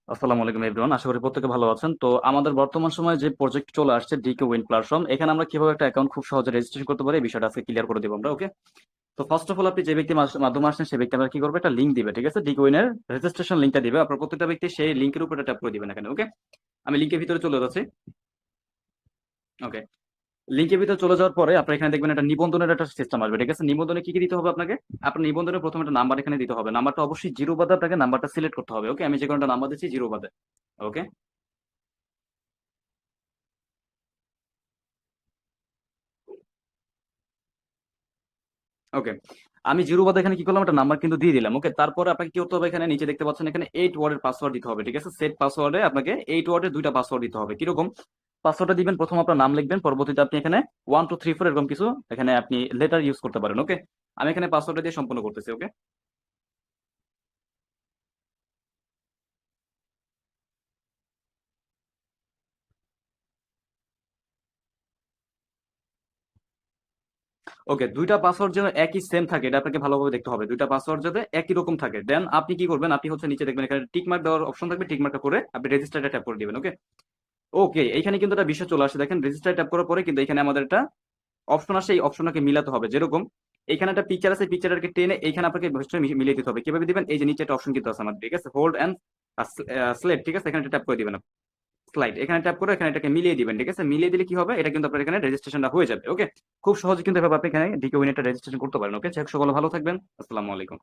আসসালামু আলাইকুম এভরিওয়ান, আশা করি প্রত্যেকে ভালো আছেন। তো আমাদের বর্তমান সময়ে যে প্রজেক্ট চলে আসছে ডিকে উইন প্ল্যাটফর্ম, এখানে আমরা কিভাবে একটা অ্যাকাউন্ট খুব সহজে রেজিস্ট্রেশন করতে পারি এই বিষয়টা আজকে ক্লিয়ার করে দিব আমরা। ওকে, তো ফার্স্ট অফ অল আপনি যে ব্যক্তি মাধ্যমে আসছেন সেই ব্যক্তি আমরা কি করবে, একটা লিঙ্ক দিবে, ঠিক আছে? ডিকে উইনের রেজিস্ট্রেশন লিঙ্কটা দিবে, আপনার প্রত্যেকটা ব্যক্তি সেই লিঙ্কের উপরে ট্যাপ করে দিবেন এখানে। ওকে, আমি লিঙ্কের ভিতরে চলে যাচ্ছি। ওকে, লিঙ্কের ভিতরে চলে যাওয়ার পরে আপনার এখানে দেখবেন একটা নিবন্ধনের একটা সিস্টেম আসবে, ঠিক আছে? নিবন্ধনে কি কি দিতে হবে আপনাকে? আপনার নিবন্ধনে প্রথমে একটা নাম্বার এখানে দিতে হবে, নাম্বারটা অবশ্যই জিরো বাদে আপনাকে নাম্বারটা সিলেক্ট করতে হবে। ওকে, আমি যে কোনো একটা নাম্বার দিচ্ছি জিরো বাদে। ওকে, ওকে, আমি জিরো বাদে এখানে কি করলাম, একটা নাম্বার কিন্তু দিয়ে দিলাম। ওকে, তারপরে আপনাকে কি করতে হবে, এখানে নিচে দেখতে পাচ্ছেন এখানে 8 ওয়ার্ডের পাসওয়ার্ড দিতে হবে, ঠিক আছে? সেট পাসওয়ার্ডে আপনাকে 8 ওয়ার্ডের দুইটা পাসওয়ার্ড দিতে হবে। কিরকম পাসওয়ার্ডটা দিবেন? প্রথম আপনার নাম লিখবেন, পরবর্তীতে আপনি এখানে 1 2 3 4 এরকম কিছু এখানে আপনি লেটার ইউজ করতে পারেন। ওকে, আমি এখানে পাসওয়ার্ডটা দিয়ে সম্পূর্ণ করতেছি। ওকে, ওকে, দুইটা পাসওয়ার্ড যেন একই সেম থাকে এটা আপনাকে ভালোভাবে দেখতে হবে। দুইটা পাসওয়ার্ড যাতে একই রকম থাকে, দেন আপনি কি করবেন, আপনি হচ্ছে নিচে দেখবেন এখানে টিক মার্ক দেওয়ার অপশন থাকবে, টিক মার্কটা করে আপনি রেজিস্টারটা ট্যাপ করে দিবেন। ওকে, ওকে, এইখানে কিন্তু একটা বিষয় চলে আসে, দেখেন রেজিস্টার ট্যাপ করার পরে কিন্তু এখানে আমাদের একটা অপশন আসে, এই অপশনটাকে মিলাতে হবে। যেরকম এখানে একটা পিকচার আছে, পিকচারটাকে টেনে এইখানে আপনাকে ভয়েসটা মিলিয়ে দিতে হবে। কিভাবে দিবেন? এই যে নিচে একটা অপশন কিন্তু আছে আমাদের, ঠিক আছে? হোল্ড এন্ড স্লেট, ঠিক আছে? এখানে ট্যাপ করে দিবেন, স্লাইড এখানে ট্যাপ করে এখানে এটাকে মিলিয়ে দিবেন, ঠিক আছে? মিলিয়ে দিলে কি হবে, এটা কিন্তু আপনার এখানে রেজিস্ট্রেশনটা হয়ে যাবে। ওকে, খুব সহজে কিন্তু এভাবে আপনি এখানে ডিকে উইন একটা রেজিস্ট্রেশন করতে পারেন। ওকে, সকলে ভালো থাকবেন। আসসালামু আলাইকুম।